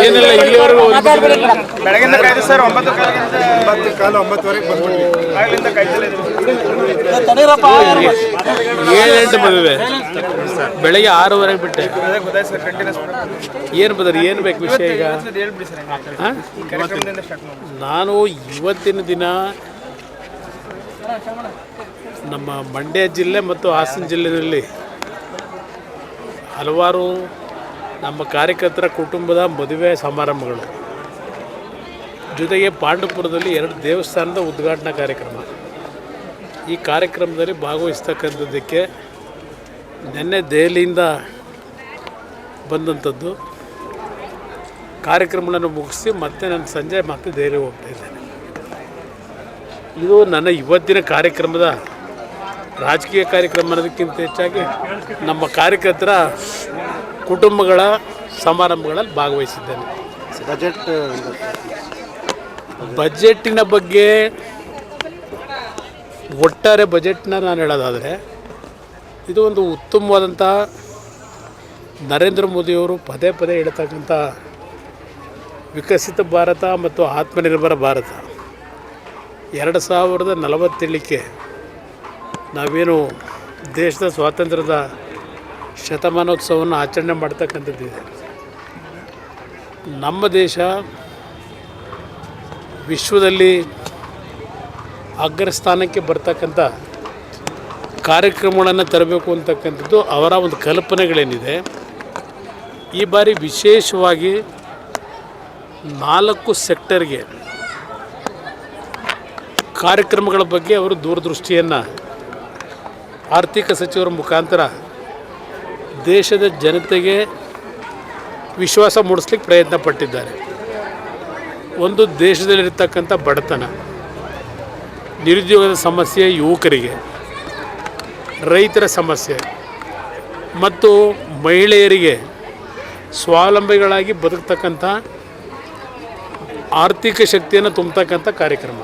ಏನಿಲ್ಲ ಇಲ್ಲಿವರೆಗೂ ಬೆಳಗಿಂದ ಕಾಯ್ದು ಸರ್ 9 ಕಾಲು 9:30ವರೆಗೆ ಬಂದ್ಬಿಟ್ವಿ. 7-8 ಮದುವೆ ಬೆಳಗ್ಗೆ 6:00ವರೆಗೆ ಬಿಟ್ಟೆ. ಏನು ಬದರಿ ಏನು ಬೇಕು ವಿಷಯ ಈಗ? ನಾನು ಇವತ್ತಿನ ದಿನ ನಮ್ಮ ಮಂಡ್ಯ ಜಿಲ್ಲೆ ಮತ್ತು ಹಾಸನ ಜಿಲ್ಲೆಯಲ್ಲಿ ಹಲವಾರು ನಮ್ಮ ಕಾರ್ಯಕರ್ತರ ಕುಟುಂಬದ ಮದುವೆ ಸಮಾರಂಭಗಳು, ಜೊತೆಗೆ ಪಾಂಡವಪುರದಲ್ಲಿ 2 ದೇವಸ್ಥಾನದ ಉದ್ಘಾಟನಾ ಕಾರ್ಯಕ್ರಮ. ಈ ಕಾರ್ಯಕ್ರಮದಲ್ಲಿ ಭಾಗವಹಿಸ್ತಕ್ಕಂಥದ್ದಕ್ಕೆ ನಿನ್ನೆ ದೆಹಲಿಯಿಂದ ಬಂದಂಥದ್ದು. ಕಾರ್ಯಕ್ರಮಗಳನ್ನು ಮುಗಿಸಿ ಮತ್ತೆ ನಾನು ಸಂಜೆ ಮತ್ತೆ ದೆಹಲಿಗೆ ಹೋಗ್ತಾ ಇದ್ದೇನೆ. ಇದು ನನ್ನ ಇವತ್ತಿನ ಕಾರ್ಯಕ್ರಮದ ರಾಜಕೀಯ ಕಾರ್ಯಕ್ರಮ ಅನ್ನೋದಕ್ಕಿಂತ ಹೆಚ್ಚಾಗಿ ನಮ್ಮ ಕಾರ್ಯಕರ್ತರ ಕುಟುಂಬಗಳ ಸಮಾರಂಭಗಳಲ್ಲಿ ಭಾಗವಹಿಸಿದ್ದೇನೆ. ಬಜೆಟ್ಟಿನ ಬಗ್ಗೆ ಒಟ್ಟಾರೆ ಬಜೆಟ್ನ ನಾನು ಹೇಳೋದಾದರೆ, ಇದು ಒಂದು ಉತ್ತಮವಾದಂಥ ನರೇಂದ್ರ ಮೋದಿಯವರು ಪದೇ ಪದೇ ಹೇಳ್ತಕ್ಕಂಥ ವಿಕಸಿತ ಭಾರತ ಮತ್ತು ಆತ್ಮನಿರ್ಭರ ಭಾರತ 2047ಕ್ಕೆ ನಾವೇನು ದೇಶದ ಸ್ವಾತಂತ್ರ್ಯದ ಶತಮಾನೋತ್ಸವವನ್ನು ಆಚರಣೆ ಮಾಡ್ತಕ್ಕಂಥದ್ದಿದೆ. ನಮ್ಮ ದೇಶ ವಿಶ್ವದಲ್ಲಿ ಅಗ್ರಸ್ಥಾನಕ್ಕೆ ಬರ್ತಕ್ಕಂಥ ಕಾರ್ಯಕ್ರಮಗಳನ್ನು ತರಬೇಕು ಅಂತಕ್ಕಂಥದ್ದು ಅವರ ಒಂದು ಕಲ್ಪನೆಗಳೇನಿದೆ. ಈ ಬಾರಿ ವಿಶೇಷವಾಗಿ 4 ಸೆಕ್ಟರ್ಗೆ ಕಾರ್ಯಕ್ರಮಗಳ ಬಗ್ಗೆ ಅವರು ದೂರದೃಷ್ಟಿಯನ್ನು ಆರ್ಥಿಕ ಸಚಿವರ ಮುಖಾಂತರ ದೇಶದ ಜನತೆಗೆ ವಿಶ್ವಾಸ ಮೂಡಿಸ್ಲಿಕ್ಕೆ ಪ್ರಯತ್ನ ಪಟ್ಟಿದ್ದಾರೆ. ಒಂದು, ದೇಶದಲ್ಲಿರ್ತಕ್ಕಂಥ ಬಡತನ, ನಿರುದ್ಯೋಗದ ಸಮಸ್ಯೆ, ಯುವಕರಿಗೆ ರೈತರ ಸಮಸ್ಯೆ ಮತ್ತು ಮಹಿಳೆಯರಿಗೆ ಸ್ವಾವಲಂಬಿಗಳಾಗಿ ಬದುಕ್ತಕ್ಕಂಥ ಆರ್ಥಿಕ ಶಕ್ತಿಯನ್ನು ತುಂಬತಕ್ಕಂಥ ಕಾರ್ಯಕ್ರಮ.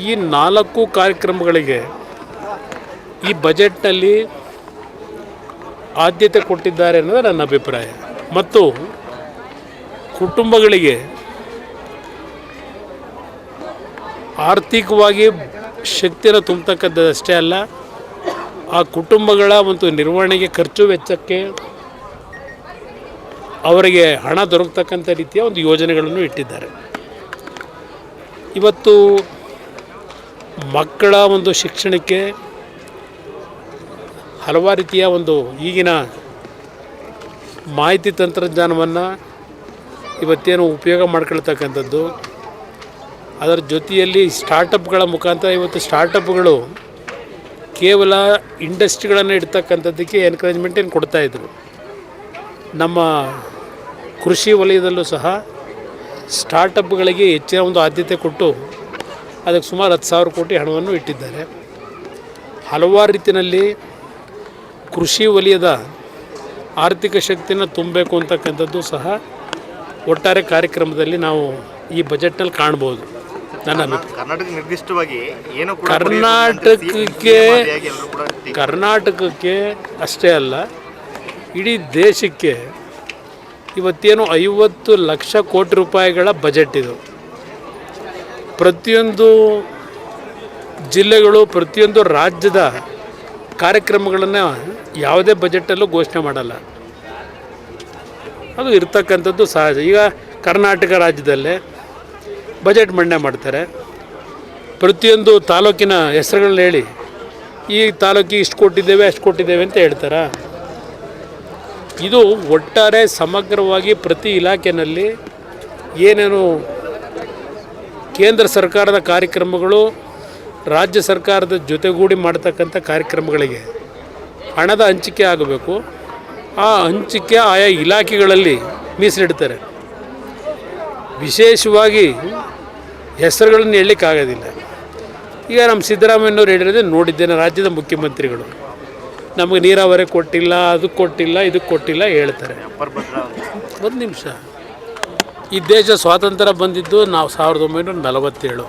ಈ 4 ಕಾರ್ಯಕ್ರಮಗಳಿಗೆ ಈ ಬಜೆಟ್ನಲ್ಲಿ ಆದ್ಯತೆ ಕೊಟ್ಟಿದ್ದಾರೆ ಅನ್ನೋದು ನನ್ನ ಅಭಿಪ್ರಾಯ. ಮತ್ತು ಕುಟುಂಬಗಳಿಗೆ ಆರ್ಥಿಕವಾಗಿ ಶಕ್ತಿಯನ್ನು ತುಂಬತಕ್ಕಂಥದ್ದಷ್ಟೇ ಅಲ್ಲ, ಆ ಕುಟುಂಬಗಳ ಒಂದು ನಿರ್ವಹಣೆಗೆ ಖರ್ಚು ವೆಚ್ಚಕ್ಕೆ ಅವರಿಗೆ ಹಣ ದೊರಕತಕ್ಕಂಥ ರೀತಿಯ ಒಂದು ಯೋಜನೆಗಳನ್ನು ಇಟ್ಟಿದ್ದಾರೆ. ಇವತ್ತು ಮಕ್ಕಳ ಒಂದು ಶಿಕ್ಷಣಕ್ಕೆ ಹಲವಾರು ರೀತಿಯ ಒಂದು ಈಗಿನ ಮಾಹಿತಿ ತಂತ್ರಜ್ಞಾನವನ್ನು ಇವತ್ತೇನು ಉಪಯೋಗ ಮಾಡ್ಕೊಳ್ತಕ್ಕಂಥದ್ದು, ಅದರ ಜೊತೆಯಲ್ಲಿ ಸ್ಟಾರ್ಟಪ್ಗಳ ಮುಖಾಂತರ ಇವತ್ತು ಸ್ಟಾರ್ಟಪ್ಗಳು ಕೇವಲ ಇಂಡಸ್ಟ್ರಿಗಳನ್ನು ಇಡ್ತಕ್ಕಂಥದ್ದಕ್ಕೆ ಎನ್ಕರೇಜ್ಮೆಂಟ್ ಏನು ಕೊಡ್ತಾಯಿದ್ರು. ನಮ್ಮ ಕೃಷಿ ವಲಯದಲ್ಲೂ ಸಹ ಸ್ಟಾರ್ಟಪ್ಗಳಿಗೆ ಹೆಚ್ಚಿನ ಒಂದು ಆದ್ಯತೆ ಕೊಟ್ಟು ಅದಕ್ಕೆ ಸುಮಾರು 10,000 ಕೋಟಿ ಹಣವನ್ನು ಇಟ್ಟಿದ್ದಾರೆ. ಹಲವಾರು ರೀತಿಯಲ್ಲಿ ಕೃಷಿ ವಲಯದ ಆರ್ಥಿಕ ಶಕ್ತಿಯನ್ನು ತುಂಬಬೇಕು ಅಂತಕ್ಕಂಥದ್ದು ಸಹ ಒಟ್ಟಾರೆ ಕಾರ್ಯಕ್ರಮದಲ್ಲಿ ನಾವು ಈ ಬಜೆಟ್ನಲ್ಲಿ ಕಾಣ್ಬೋದು. ನನ್ನ ಕರ್ನಾಟಕಕ್ಕೆ ಅಷ್ಟೇ ಅಲ್ಲ, ಇಡೀ ದೇಶಕ್ಕೆ ಇವತ್ತೇನು 50 ಲಕ್ಷ ಕೋಟಿ ರೂಪಾಯಿಗಳ ಬಜೆಟ್ ಇದು. ಪ್ರತಿಯೊಂದು ಜಿಲ್ಲೆಗಳು, ಪ್ರತಿಯೊಂದು ರಾಜ್ಯದ ಕಾರ್ಯಕ್ರಮಗಳನ್ನು ಯಾವುದೇ ಬಜೆಟಲ್ಲೂ ಘೋಷಣೆ ಮಾಡಲ್ಲ. ಅದು ಇರ್ತಕ್ಕಂಥದ್ದು ಸಹಜ. ಈಗ ಕರ್ನಾಟಕ ರಾಜ್ಯದಲ್ಲೇ ಬಜೆಟ್ ಮಂಡನೆ ಮಾಡ್ತಾರೆ. ಪ್ರತಿಯೊಂದು ತಾಲೂಕಿನ ಹೆಸರುಗಳನ್ನ ಹೇಳಿ, ಈ ತಾಲೂಕಿಗೆ ಇಷ್ಟು ಕೊಟ್ಟಿದ್ದೇವೆ ಅಷ್ಟು ಕೊಟ್ಟಿದ್ದೇವೆ ಅಂತ ಹೇಳ್ತಾರೆ. ಇದು ಒಟ್ಟಾರೆ ಸಮಗ್ರವಾಗಿ ಪ್ರತಿ ಇಲಾಖೆಯಲ್ಲಿ ಏನೇನು ಕೇಂದ್ರ ಸರ್ಕಾರದ ಕಾರ್ಯಕ್ರಮಗಳು ರಾಜ್ಯ ಸರ್ಕಾರದ ಜೊತೆಗೂಡಿ ಮಾಡ್ತಕ್ಕಂಥ ಕಾರ್ಯಕ್ರಮಗಳಿಗೆ ಹಣದ ಹಂಚಿಕೆ ಆಗಬೇಕು. ಆ ಹಂಚಿಕೆ ಆಯಾ ಇಲಾಖೆಗಳಲ್ಲಿ ಮೀಸಲಿಡ್ತಾರೆ. ವಿಶೇಷವಾಗಿ ಹೆಸರುಗಳನ್ನು ಹೇಳಲಿಕ್ಕಾಗೋದಿಲ್ಲ. ಈಗ ನಮ್ಮ ಸಿದ್ದರಾಮಯ್ಯನವ್ರು ಹೇಳಿರೋದೇ ನೋಡಿದ್ದೇನೆ. ರಾಜ್ಯದ ಮುಖ್ಯಮಂತ್ರಿಗಳು ನಮಗೆ ನೀರಾವರಿ ಕೊಟ್ಟಿಲ್ಲ, ಅದಕ್ಕೆ ಕೊಟ್ಟಿಲ್ಲ, ಇದಕ್ಕೆ ಕೊಟ್ಟಿಲ್ಲ ಹೇಳ್ತಾರೆ. ಒಂದು ನಿಮಿಷ, ಈ ದೇಶ ಸ್ವಾತಂತ್ರ್ಯ ಬಂದಿದ್ದು ನಾವು 1947,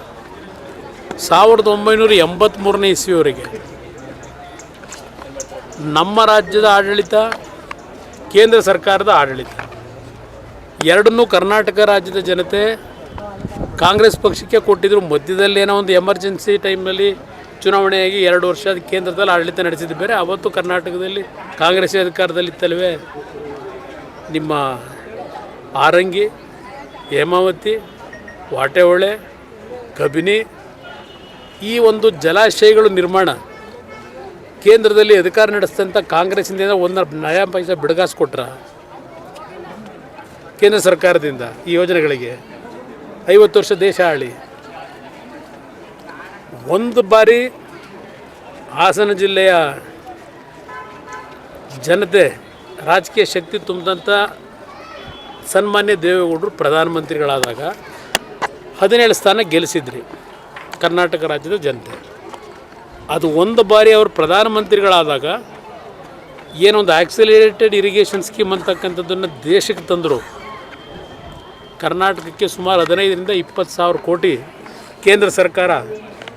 1983ನೇ ಇಸ್ವಿಯವರೆಗೆ ನಮ್ಮ ರಾಜ್ಯದ ಆಡಳಿತ ಕೇಂದ್ರ ಸರ್ಕಾರದ ಆಡಳಿತ. ಎರಡನ್ನೂ ಕರ್ನಾಟಕ ರಾಜ್ಯದ ಜನತೆ ಕಾಂಗ್ರೆಸ್ ಪಕ್ಷಕ್ಕೆ ಕೊಟ್ಟಿದ್ದರು. ಮಧ್ಯದಲ್ಲಿ ಏನೋ ಒಂದು ಎಮರ್ಜೆನ್ಸಿ ಟೈಮ್ನಲ್ಲಿ ಚುನಾವಣೆಯಾಗಿ 2 ವರ್ಷ ಕೇಂದ್ರದಲ್ಲಿ ಆಡಳಿತ ನಡೆಸಿದ್ದು ಬೇರೆ. ಅವತ್ತು ಕರ್ನಾಟಕದಲ್ಲಿ ಕಾಂಗ್ರೆಸ್ ಅಧಿಕಾರದಲ್ಲಿತ್ತಲ್ವೇ. ನಿಮ್ಮ ಆರಂಗಿ, ಹೇಮಾವತಿ, ವಾಟೆಹೊಳೆ, ಕಬಿನಿ ಈ ಒಂದು ಜಲಾಶಯಗಳು ನಿರ್ಮಾಣ ಕೇಂದ್ರದಲ್ಲಿ ಅಧಿಕಾರ ನಡೆಸಿದಂಥ ಕಾಂಗ್ರೆಸ್ಸಿಂದ 1 ನಯಾ ಪೈಸೆ ಬಿಡುಗಾಸು ಕೊಟ್ರ ಕೇಂದ್ರ ಸರ್ಕಾರದಿಂದ ಈ ಯೋಜನೆಗಳಿಗೆ. 50 ವರ್ಷ ದೇಶ ಆಳಿ. ಒಂದು ಬಾರಿ ಹಾಸನ ಜಿಲ್ಲೆಯ ಜನತೆ ರಾಜಕೀಯ ಶಕ್ತಿ ತುಂಬಿದಂಥ ಸನ್ಮಾನ್ಯ ದೇವೇಗೌಡರು ಪ್ರಧಾನಮಂತ್ರಿಗಳಾದಾಗ 17 ಸ್ಥಾನ ಗೆಲ್ಲಿಸಿದ್ರಿ ಕರ್ನಾಟಕ ರಾಜ್ಯದ ಜನತೆ. ಅದು ಒಂದು ಬಾರಿ ಅವರು ಪ್ರಧಾನಮಂತ್ರಿಗಳಾದಾಗ ಏನೊಂದು ಆಕ್ಸಿಲರೇಟೆಡ್ ಇರಿಗೇಷನ್ ಸ್ಕೀಮ್ ಅಂತಕ್ಕಂಥದ್ದನ್ನು ದೇಶಕ್ಕೆ ತಂದರು. ಕರ್ನಾಟಕಕ್ಕೆ ಸುಮಾರು 15ರಿಂದ 20 ಸಾವಿರ ಕೋಟಿ ಕೇಂದ್ರ ಸರ್ಕಾರ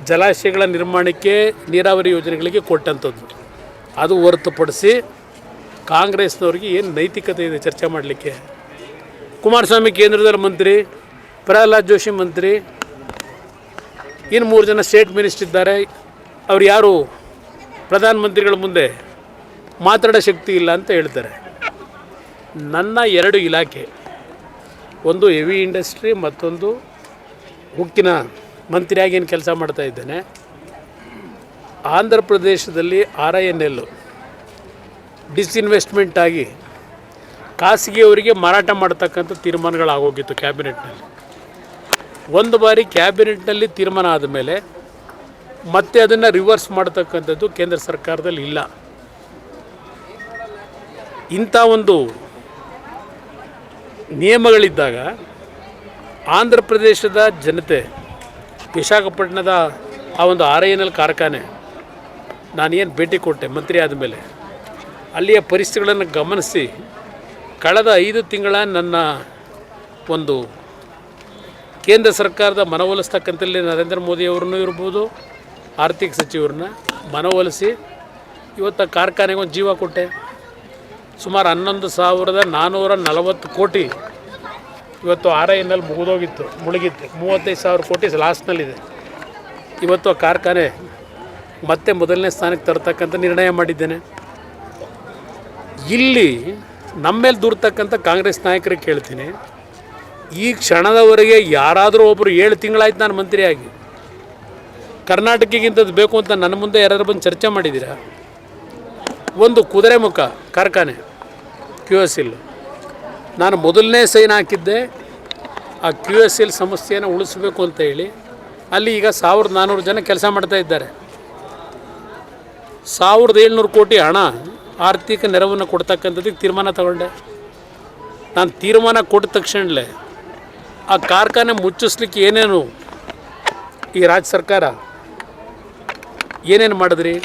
ಜಲಾಶಯಗಳ ನಿರ್ಮಾಣಕ್ಕೆ, ನೀರಾವರಿ ಯೋಜನೆಗಳಿಗೆ ಕೊಟ್ಟಂಥದ್ದು. ಅದು ಹೊರತುಪಡಿಸಿ ಕಾಂಗ್ರೆಸ್ನವ್ರಿಗೆ ಏನು ನೈತಿಕತೆ ಇದೆ ಚರ್ಚೆ ಮಾಡಲಿಕ್ಕೆ? ಕುಮಾರಸ್ವಾಮಿ ಕೇಂದ್ರದಲ್ಲಿ ಮಂತ್ರಿ, ಪ್ರಹ್ಲಾದ್ ಜೋಶಿ ಮಂತ್ರಿ, ಇನ್ನು 3 ಜನ ಸ್ಟೇಟ್ ಮಿನಿಸ್ಟರ್ ಇದ್ದಾರೆ. ಅವ್ರು ಯಾರು ಪ್ರಧಾನಮಂತ್ರಿಗಳ ಮುಂದೆ ಮಾತಾಡೋ ಶಕ್ತಿ ಇಲ್ಲ ಅಂತ ಹೇಳ್ತಾರೆ. ನನ್ನ 2 ಇಲಾಖೆ, ಒಂದು ಹೆವಿ ಇಂಡಸ್ಟ್ರಿ, ಮತ್ತೊಂದು ಉಕ್ಕಿನ ಮಂತ್ರಿಯಾಗಿ ಏನು ಕೆಲಸ ಮಾಡ್ತಾ ಇದ್ದೇನೆ. ಆಂಧ್ರ ಪ್ರದೇಶದಲ್ಲಿ RINL ಡಿಸ್ಇನ್ವೆಸ್ಟ್ಮೆಂಟ್ ಆಗಿ ಖಾಸಗಿಯವರಿಗೆ ಮಾರಾಟ ಮಾಡ್ತಕ್ಕಂಥ ತೀರ್ಮಾನಗಳಾಗೋಗಿತ್ತು ಕ್ಯಾಬಿನೆಟ್ನಲ್ಲಿ. ಒಂದು ಬಾರಿ ಕ್ಯಾಬಿನೆಟ್ನಲ್ಲಿ ತೀರ್ಮಾನ ಆದಮೇಲೆ ಮತ್ತೆ ಅದನ್ನು ರಿವರ್ಸ್ ಮಾಡ್ತಕ್ಕಂಥದ್ದು ಕೇಂದ್ರ ಸರ್ಕಾರದಲ್ಲಿ ಇಲ್ಲ. ಇಂಥ ಒಂದು ನಿಯಮಗಳಿದ್ದಾಗ ಆಂಧ್ರ ಪ್ರದೇಶದ ಜನತೆ, ವಿಶಾಖಪಟ್ಟಣದ ಆ ಒಂದು RINL ಕಾರ್ಖಾನೆ, ನಾನೇನು ಭೇಟಿ ಕೊಟ್ಟೆ ಮಂತ್ರಿ ಆದಮೇಲೆ, ಅಲ್ಲಿಯ ಪರಿಸ್ಥಿತಿಗಳನ್ನು ಗಮನಿಸಿ ಕಳೆದ 5 ತಿಂಗಳ ನನ್ನ ಒಂದು ಕೇಂದ್ರ ಸರ್ಕಾರದ ಮನವೊಲಿಸ್ತಕ್ಕಂಥಲ್ಲಿ ನರೇಂದ್ರ ಮೋದಿಯವ್ರನ್ನೂ ಇರ್ಬೋದು, ಆರ್ಥಿಕ ಸಚಿವರನ್ನ ಮನವೊಲಿಸಿ ಇವತ್ತು ಕಾರ್ಖಾನೆಗೆ ಒಂದು ಜೀವ ಕೊಟ್ಟೆ. ಸುಮಾರು 11,440 ಕೋಟಿ ಇವತ್ತು RINL ಮುಗಿದೋಗಿತ್ತು, ಮುಳುಗಿತ್ತು. 35,000 ಕೋಟಿ ಲಾಸ್ನಲ್ಲಿದೆ. ಇವತ್ತು ಆ ಕಾರ್ಖಾನೆ ಮತ್ತೆ ಮೊದಲನೇ ಸ್ಥಾನಕ್ಕೆ ತರತಕ್ಕಂಥ ನಿರ್ಣಯ ಮಾಡಿದ್ದೇನೆ. ಇಲ್ಲಿ ನಮ್ಮ ಮೇಲೆ ದೂರ್ತಕ್ಕಂಥ ಕಾಂಗ್ರೆಸ್ ನಾಯಕರಿಗೆ ಕೇಳ್ತೀನಿ, ಈ ಕ್ಷಣದವರೆಗೆ ಯಾರಾದರೂ ಒಬ್ಬರು 7 ತಿಂಗಳಾಯ್ತು ನಾನು ಮಂತ್ರಿಯಾಗಿ, ಕರ್ನಾಟಕಕ್ಕಿಂತದ್ದು ಬೇಕು ಅಂತ ನನ್ನ ಮುಂದೆ ಯಾರಾದ್ರು ಬಂದು ಚರ್ಚೆ ಮಾಡಿದ್ದೀರಾ? ಒಂದು ಕುದುರೆಮುಖ ಕಾರ್ಖಾನೆ QSL, ನಾನು ಮೊದಲನೇ ಸೈನ್ ಹಾಕಿದ್ದೆ ಆ QSL ಸಂಸ್ಥೆಯನ್ನು ಉಳಿಸಬೇಕು ಅಂತ ಹೇಳಿ. ಅಲ್ಲಿ ಈಗ 1,400 ಜನ ಕೆಲಸ ಮಾಡ್ತಾ ಇದ್ದಾರೆ. 1,700 ಕೋಟಿ ಹಣ ಆರ್ಥಿಕ ನೆರವನ್ನು ಕೊಡ್ತಕ್ಕಂಥದ್ದಕ್ಕೆ ತೀರ್ಮಾನ ತಗೊಂಡೆ. ನಾನು ತೀರ್ಮಾನ ಕೊಟ್ಟ ತಕ್ಷಣಲೇ ಆ ಕಾರ್ಖಾನೆ ಮುಚ್ಚಿಸ್ಲಿಕ್ಕೆ ಏನೇನು ಈ ರಾಜ್ಯ ಸರ್ಕಾರ ಏನೇನು ಮಾಡಿದ್ರಿ?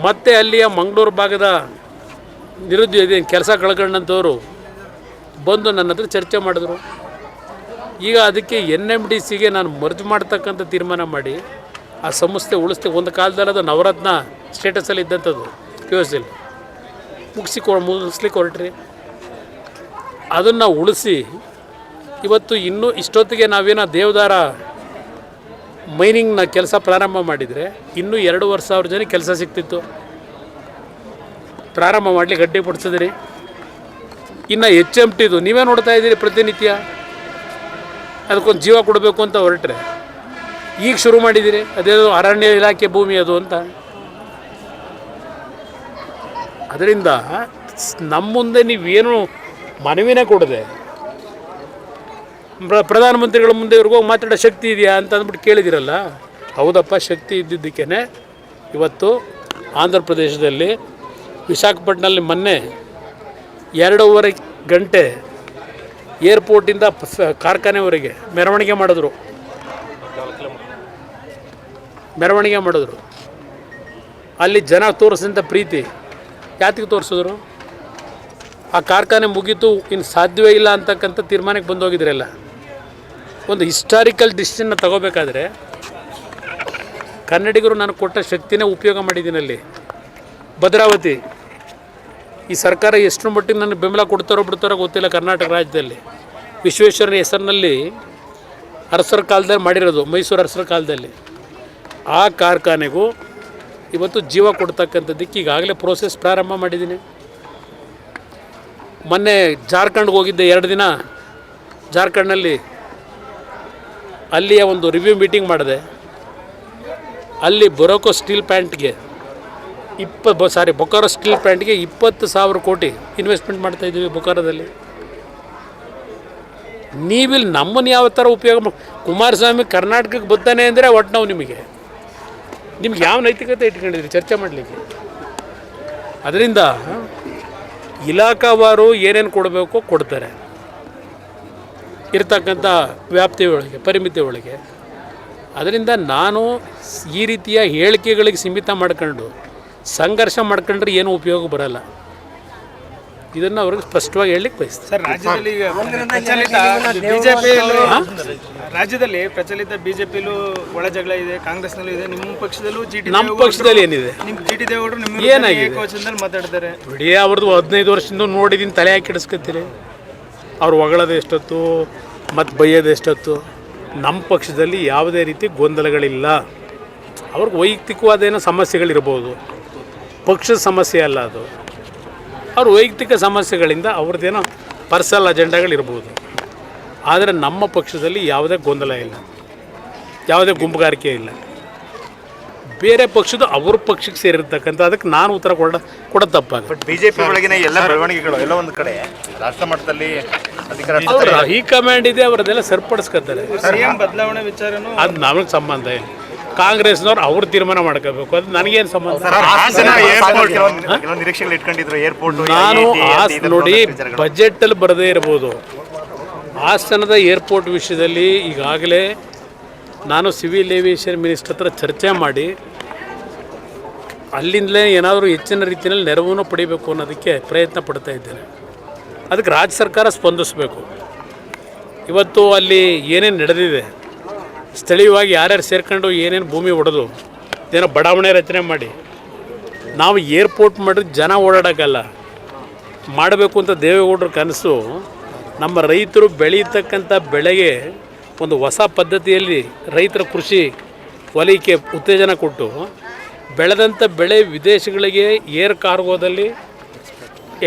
ಮತ್ತು ಅಲ್ಲಿಯ ಮಂಗಳೂರು ಭಾಗದ ನಿರುದ್ಯೋಗ ಕೆಲಸ ಕಳ್ಕೊಂಡಂಥವ್ರು ಬಂದು ನನ್ನ ಹತ್ರ ಚರ್ಚೆ ಮಾಡಿದ್ರು. ಈಗ ಅದಕ್ಕೆ NMDCಗೆ ನಾನು ಮರ್ಜ್ ಮಾಡ್ತಕ್ಕಂಥ ತೀರ್ಮಾನ ಮಾಡಿ ಆ ಸಂಸ್ಥೆ ಉಳಿಸ್ತೆ. ಒಂದು ಕಾಲದಲ್ಲಿ ಅದು ನವರತ್ನ ಸ್ಟೇಟಸಲ್ಲಿ ಇದ್ದಂಥದ್ದು QSL ಮುಗಿಸ್ಲಿಕ್ಕೆ ಹೊರಟ್ರಿ. ಅದನ್ನು ಉಳಿಸಿ ಇವತ್ತು ಇನ್ನೂ ಇಷ್ಟೊತ್ತಿಗೆ ನಾವೇನೋ ದೇವದಾರ ಮೈನಿಂಗ್ನ ಕೆಲಸ ಪ್ರಾರಂಭ ಮಾಡಿದರೆ ಇನ್ನೂ 2,500 ಜನ ಕೆಲಸ ಸಿಗ್ತಿತ್ತು. ಪ್ರಾರಂಭ ಮಾಡಲಿಕ್ಕೆ ಗಡ್ಡೆ ಪಡಿಸಿದ್ರಿ. ಇನ್ನು HMTದು ನೀವೇ ನೋಡ್ತಾ ಇದ್ದೀರಿ ಪ್ರತಿನಿತ್ಯ. ಅದಕ್ಕೊಂದು ಜೀವ ಕೊಡಬೇಕು ಅಂತ ಹೊರಟ್ರೆ ಈಗ ಶುರು ಮಾಡಿದ್ದೀರಿ. ಅದೇನೋ ಅರಣ್ಯ ಇಲಾಖೆ ಭೂಮಿ ಅದು ಅಂತ. ಅದರಿಂದ ನಮ್ಮ ಮುಂದೆ ನೀವೇನು ಮನವಿನೇ ಕೊಡದೆ ಪ್ರಧಾನಮಂತ್ರಿಗಳ ಮುಂದೆ ಇವ್ರಿಗೂ ಮಾತಾಡೋ ಶಕ್ತಿ ಇದೆಯಾ ಅಂತ ಅಂದ್ಬಿಟ್ಟು ಕೇಳಿದಿರಲ್ಲ. ಹೌದಪ್ಪ, ಶಕ್ತಿ ಇದ್ದಿದ್ದಕ್ಕೇ ಇವತ್ತು ಆಂಧ್ರ ಪ್ರದೇಶದಲ್ಲಿ ವಿಶಾಖಪಟ್ಟಣದಲ್ಲಿ ಮೊನ್ನೆ 2.5 ಗಂಟೆ ಏರ್ಪೋರ್ಟಿಂದ ಕಾರ್ಖಾನೆವರೆಗೆ ಮೆರವಣಿಗೆ ಮಾಡಿದ್ರು. ಅಲ್ಲಿ ಜನ ತೋರಿಸಿದಂಥ ಪ್ರೀತಿ ಯಾತಿಗೆ ತೋರಿಸಿದ್ರು? ಆ ಕಾರ್ಖಾನೆ ಮುಗೀತು, ಇನ್ನು ಸಾಧ್ಯವೇ ಇಲ್ಲ ಅಂತಕ್ಕಂಥ ತೀರ್ಮಾನಕ್ಕೆ ಬಂದೋಗಿದ್ರಲ್ಲ. ಒಂದು ಹಿಸ್ಟಾರಿಕಲ್ ಡಿಸಿಷನ್ನ ತಗೋಬೇಕಾದ್ರೆ ಕನ್ನಡಿಗರು ನಾನು ಕೊಟ್ಟ ಶಕ್ತಿನೇ ಉಪಯೋಗ ಮಾಡಿದ್ದೀನಲ್ಲಿ. ಭದ್ರಾವತಿ ಈ ಸರ್ಕಾರ ಎಷ್ಟರ ಮಟ್ಟಿಗೆ ನನಗೆ ಬೆಂಬಲ ಕೊಡ್ತಾರೋ ಬಿಡ್ತಾರೋ ಗೊತ್ತಿಲ್ಲ. ಕರ್ನಾಟಕ ರಾಜ್ಯದಲ್ಲಿ ವಿಶ್ವೇಶ್ವರನ ಹೆಸರಿನಲ್ಲಿ ಅರಸರ ಕಾಲದಲ್ಲಿ ಮಾಡಿರೋದು, ಮೈಸೂರು ಅರಸರ ಕಾಲದಲ್ಲಿ. ಆ ಕಾರ್ಖಾನೆಗೂ ಇವತ್ತು ಜೀವ ಕೊಡ್ತಕ್ಕಂಥದ್ದಕ್ಕೆ ಈಗಾಗಲೇ ಪ್ರೋಸೆಸ್ ಪ್ರಾರಂಭ ಮಾಡಿದ್ದೀನಿ. ಮೊನ್ನೆ ಜಾರ್ಖಂಡ್ಗೆ ಹೋಗಿದ್ದೆ 2 ದಿನ. ಜಾರ್ಖಂಡ್ನಲ್ಲಿ ಅಲ್ಲಿಯ ಒಂದು ರಿವ್ಯೂ ಮೀಟಿಂಗ್ ಮಾಡಿದೆ. ಅಲ್ಲಿ ಬೊಕಾರೋ ಸ್ಟೀಲ್ ಪ್ಲ್ಯಾಂಟ್ಗೆ ಬೊಕಾರೋ ಸ್ಟೀಲ್ ಪ್ಲ್ಯಾಂಟ್ಗೆ 20,000 ಕೋಟಿ ಇನ್ವೆಸ್ಟ್ಮೆಂಟ್ ಮಾಡ್ತಾಯಿದ್ದೀವಿ ಬೊಕಾರೋದಲ್ಲಿ. ನೀವಿಲ್ಲಿ ನಮ್ಮನ್ನು ಯಾವ ಥರ ಉಪಯೋಗ ಕುಮಾರಸ್ವಾಮಿ ಕರ್ನಾಟಕಕ್ಕೆ ಬರ್ತಾನೆ ಅಂದರೆ ಒಟ್ಟು ನಾವು ನಿಮಗೆ ಯಾವ ನೈತಿಕತೆ ಇಟ್ಕೊಂಡಿದ್ರಿ ಚರ್ಚೆ ಮಾಡಲಿಕ್ಕೆ? ಅದರಿಂದ ಇಲಾಖಾವಾರು ಏನೇನು ಕೊಡಬೇಕು ಕೊಡ್ತಾರೆ, ಇರ್ತಕ್ಕಂಥ ವ್ಯಾಪ್ತಿ ಒಳಗೆ, ಪರಿಮಿತಿ ಒಳಗೆ. ಅದರಿಂದ ನಾನು ಈ ರೀತಿಯ ಹೇಳಿಕೆಗಳಿಗೆ ಸೀಮಿತ ಮಾಡ್ಕೊಂಡು ಸಂಘರ್ಷ ಮಾಡ್ಕೊಂಡ್ರೆ ಏನೂ ಉಪಯೋಗ ಬರಲ್ಲ. ಇದನ್ನು ಅವ್ರಿಗೆ ಸ್ಪಷ್ಟವಾಗಿ ಹೇಳಲಿಕ್ಕೆ ಬಯಸ್ತೀನಿ. ಸರ್, ರಾಜ್ಯದಲ್ಲಿ ಪ್ರಚಲಿತ ಬಿಜೆಪಿಲೂ ಒಳ ಜಗಳ ಇದೆ, ಕಾಂಗ್ರೆಸ್ನಲ್ಲೂ ಇದೆ, ನಿಮ್ಮ ಪಕ್ಷದಲ್ಲೂ ನಮ್ಮ ಪಕ್ಷದಲ್ಲಿ ಏನಿದೆ, ಜಿ.ಟಿ. ದೇವೇಗೌಡರು ನಿಮ್ಮ ಏನಾಗಿದೆ ಏಕವಚನದಲ್ಲಿ ಮಾತಾಡ್ತಾರೆ. ಬಿಡಿ, ಅವ್ರದ್ದು 15 ವರ್ಷದಿಂದ ನೋಡಿದ್ದೀನಿ, ತಲೆ ಹಾಕಿ ಹಿಡಿಸ್ಕೊತೀರಿ. ಅವ್ರು ಹೊಗಳೋದು ಎಷ್ಟೊತ್ತು ಮತ್ತು ಬೈಯೋದು ಎಷ್ಟೊತ್ತು. ನಮ್ಮ ಪಕ್ಷದಲ್ಲಿ ಯಾವುದೇ ರೀತಿ ಗೊಂದಲಗಳಿಲ್ಲ. ಅವ್ರಿಗೆ ವೈಯಕ್ತಿಕವಾದ ಏನೋ ಸಮಸ್ಯೆಗಳಿರ್ಬೋದು, ಪಕ್ಷದ ಸಮಸ್ಯೆ ಅಲ್ಲ ಅದು. ಅವ್ರ ವೈಯಕ್ತಿಕ ಸಮಸ್ಯೆಗಳಿಂದ ಅವ್ರದ್ದೇನೋ ಪರ್ಸನಲ್ ಅಜೆಂಡಾಗಳಿರ್ಬೋದು. ಆದರೆ ನಮ್ಮ ಪಕ್ಷದಲ್ಲಿ ಯಾವುದೇ ಗೊಂದಲ ಇಲ್ಲ, ಯಾವುದೇ ಗುಂಪುಗಾರಿಕೆ ಇಲ್ಲ. ಬೇರೆ ಪಕ್ಷದ ಅವ್ರ ಪಕ್ಷಕ್ಕೆ ಸೇರಿರ್ತಕ್ಕಂಥ ಅದಕ್ಕೆ ನಾನು ಉತ್ತರ ಕೊಡೋದು ತಪ್ಪಾಗ. ಬಟ್ ಬಿಜೆಪಿ ಒಳಗಿನ ಎಲ್ಲ ಬೆಳವಣಿಗೆಗಳು ಎಲ್ಲ ಒಂದು ಕಡೆ ರಾಷ್ಟ್ರ ಮಟ್ಟದಲ್ಲಿ ಅಧಿಕಾರ ಅವ್ರ ಹೈಕಮಾಂಡ್ ಇದೆ, ಅವರದೆಲ್ಲ ಸರಿಪಡಿಸ್ಕೊತಾರೆ. ಸಿಎಂ ಬದಲಾವಣೆ ವಿಚಾರನೂ ಅದು ನಮಗೆ ಸಂಬಂಧ ಇಲ್ಲ. ಕಾಂಗ್ರೆಸ್ನವ್ರು ಅವ್ರು ತೀರ್ಮಾನ ಮಾಡ್ಕೋಬೇಕು, ಅದು ನನಗೇನು ಸಂಬಂಧ. ನಿರೀಕ್ಷೆಗಳು ಇಟ್ಕೊಂಡಿದ್ರು ಏರ್ಪೋರ್ಟ್. ನಾನು ನೋಡಿ, ಬಜೆಟಲ್ಲಿ ಬರದೇ ಇರ್ಬೋದು. ಹಾಸನದ ಏರ್ಪೋರ್ಟ್ ವಿಷಯದಲ್ಲಿ ಈಗಾಗಲೇ ನಾನು ಸಿವಿಲ್ ಏವಿಯೇಷನ್ ಮಿನಿಸ್ಟರ್ ಹತ್ರ ಚರ್ಚೆ ಮಾಡಿ ಅಲ್ಲಿಂದಲೇ ಏನಾದರೂ ಹೆಚ್ಚಿನ ರೀತಿಯಲ್ಲಿ ನೆರವನ್ನು ಪಡಿಬೇಕು ಅನ್ನೋದಕ್ಕೆ ಪ್ರಯತ್ನ ಪಡ್ತಾ ಇದ್ದೇನೆ. ಅದಕ್ಕೆ ರಾಜ್ಯ ಸರ್ಕಾರ ಸ್ಪಂದಿಸಬೇಕು. ಇವತ್ತು ಅಲ್ಲಿ ಏನೇನು ನಡೆದಿದೆ, ಸ್ಥಳೀಯವಾಗಿ ಯಾರ್ಯಾರು ಸೇರ್ಕೊಂಡು ಏನೇನು ಭೂಮಿ ಹೊಡೆದು ಏನೋ ಬಡಾವಣೆ ರಚನೆ ಮಾಡಿ ನಾವು ಏರ್ಪೋರ್ಟ್ ಮಾಡಿದ್ರೆ ಜನ ಓಡಾಡೋಕ್ಕಲ್ಲ ಮಾಡಬೇಕು ಅಂತ ದೇವೇಗೌಡರ ಕನಸು. ನಮ್ಮ ರೈತರು ಬೆಳೀತಕ್ಕಂಥ ಬೆಳೆಗೆ ಒಂದು ಹೊಸ ಪದ್ಧತಿಯಲ್ಲಿ ರೈತರ ಕೃಷಿ ವಲಯಕ್ಕೆ ಉತ್ತೇಜನ ಕೊಟ್ಟು ಬೆಳೆದಂಥ ಬೆಳೆ ವಿದೇಶಗಳಿಗೆ ಏರ್ ಕಾರ್ಗೋದಲ್ಲಿ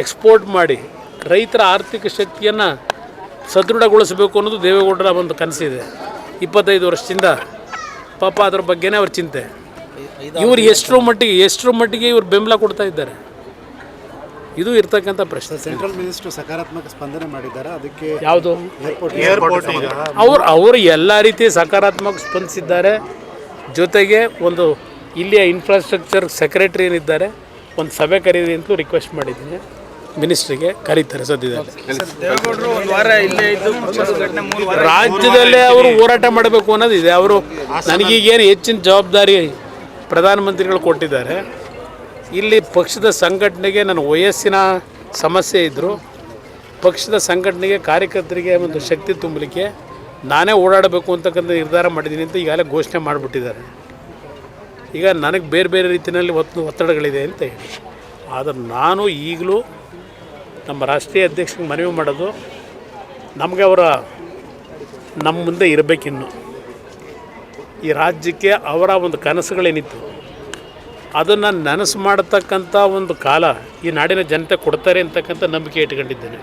ಎಕ್ಸ್ಪೋರ್ಟ್ ಮಾಡಿ ರೈತರ ಆರ್ಥಿಕ ಶಕ್ತಿಯನ್ನು ಸದೃಢಗೊಳಿಸಬೇಕು ಅನ್ನೋದು ದೇವೇಗೌಡರ ಒಂದು ಕನಸಿದೆ. 25 ವರ್ಷದಿಂದ ಪಾಪ ಅದ್ರ ಬಗ್ಗೆನೇ ಅವ್ರ ಚಿಂತೆ. ಇವರು ಎಷ್ಟರ ಮಟ್ಟಿಗೆ ಇವರು ಬೆಂಬಲ ಕೊಡ್ತಾ ಇದ್ದಾರೆ, ಇದು ಇರ್ತಕ್ಕಂಥ ಪ್ರಶ್ನೆ. ಸೆಂಟ್ರಲ್ ಮಿನಿಸ್ಟರ್ ಸಕಾರಾತ್ಮಕ ಸ್ಪಂದನೆ ಮಾಡಿದ್ದಾರೆ. ಅದಕ್ಕೆ ಯಾವುದು ಅವರು ಎಲ್ಲ ರೀತಿ ಸಕಾರಾತ್ಮಕ ಸ್ಪಂದಿಸಿದ್ದಾರೆ. ಜೊತೆಗೆ ಒಂದು ಇಲ್ಲಿಯ ಇನ್ಫ್ರಾಸ್ಟ್ರಕ್ಚರ್ ಸೆಕ್ರೆಟರಿ ಏನಿದ್ದಾರೆ, ಒಂದು ಸಭೆ ಕರೀರಿ ಅಂತಲೂ ರಿಕ್ವೆಸ್ಟ್ ಮಾಡಿದ್ದೀನಿ. ಮಿನಿಸ್ಟ್ರಿಗೆ ಕರೀತಾರೆ ಸದ್ಯದಲ್ಲಿ. ದೇವೇಗೌಡರು ಒಂದು ವಾರ ಇಲ್ಲೇ ಇದ್ದು ರಾಜ್ಯದಲ್ಲೇ ಅವರು ಹೋರಾಟ ಮಾಡಬೇಕು ಅನ್ನೋದಿದೆ. ಅವರು ನನಗೀಗೇನು ಹೆಚ್ಚಿನ ಜವಾಬ್ದಾರಿ ಪ್ರಧಾನಮಂತ್ರಿಗಳು ಕೊಟ್ಟಿದ್ದಾರೆ. ಇಲ್ಲಿ ಪಕ್ಷದ ಸಂಘಟನೆಗೆ ನನ್ನ ವಯಸ್ಸಿನ ಸಮಸ್ಯೆ ಇದ್ದರೂ ಪಕ್ಷದ ಸಂಘಟನೆಗೆ ಕಾರ್ಯಕರ್ತರಿಗೆ ಒಂದು ಶಕ್ತಿ ತುಂಬಲಿಕ್ಕೆ ನಾನೇ ಓಡಾಡಬೇಕು ಅಂತಕ್ಕಂಥ ನಿರ್ಧಾರ ಮಾಡಿದ್ದೀನಿ ಅಂತ ಈಗಾಗಲೇ ಘೋಷಣೆ ಮಾಡಿಬಿಟ್ಟಿದ್ದಾರೆ. ಈಗ ನನಗೆ ಬೇರೆ ಬೇರೆ ರೀತಿಯಲ್ಲಿ ಒತ್ತಡಗಳಿದೆ ಅಂತ ಹೇಳಿ. ಆದರೆ ನಾನು ಈಗಲೂ ನಮ್ಮ ರಾಷ್ಟ್ರೀಯ ಅಧ್ಯಕ್ಷರಿಗೆ ಮನವಿ ಮಾಡೋದು, ನಮಗೆ ನಮ್ಮ ಮುಂದೆ ಇರಬೇಕಿನ್ನು ಈ ರಾಜ್ಯಕ್ಕೆ ಅವರ ಒಂದು ಕನಸುಗಳೇನಿತ್ತು ಅದನ್ನು ನನಸು ಮಾಡತಕ್ಕಂಥ ಒಂದು ಕಾಲ ಈ ನಾಡಿನ ಜನತೆ ಕೊಡ್ತಾರೆ ಅಂತಕ್ಕಂಥ ನಂಬಿಕೆ ಇಟ್ಕೊಂಡಿದ್ದೇನೆ.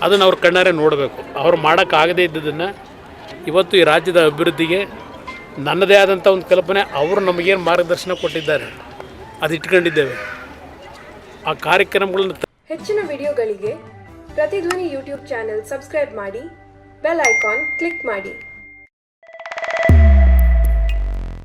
ಅದನ್ನು ಅವ್ರ ಕಣ್ಣಾರೆ ನೋಡಬೇಕು. ಅವ್ರು ಮಾಡೋಕ್ಕಾಗದೇ ಇದ್ದದನ್ನು ಇವತ್ತು ಈ ರಾಜ್ಯದ ಅಭಿವೃದ್ಧಿಗೆ ನನ್ನದೇ ಆದಂಥ ಒಂದು ಕಲ್ಪನೆ, ಅವರು ನಮಗೇನು ಮಾರ್ಗದರ್ಶನ ಕೊಟ್ಟಿದ್ದಾರೆ ಅದು ಇಟ್ಕೊಂಡಿದ್ದೇವೆ. ಆ ಕಾರ್ಯಕ್ರಮಗಳನ್ನು ಹೆಚ್ಚಿನ ವಿಡಿಯೋಗಳಿಗೆ ಪ್ರತಿಧ್ವನಿ ಯೂಟ್ಯೂಬ್ ಚಾನೆಲ್ ಸಬ್ಸ್ಕ್ರೈಬ್ ಮಾಡಿ, ಬೆಲ್ ಐಕಾನ್ ಕ್ಲಿಕ್ ಮಾಡಿ.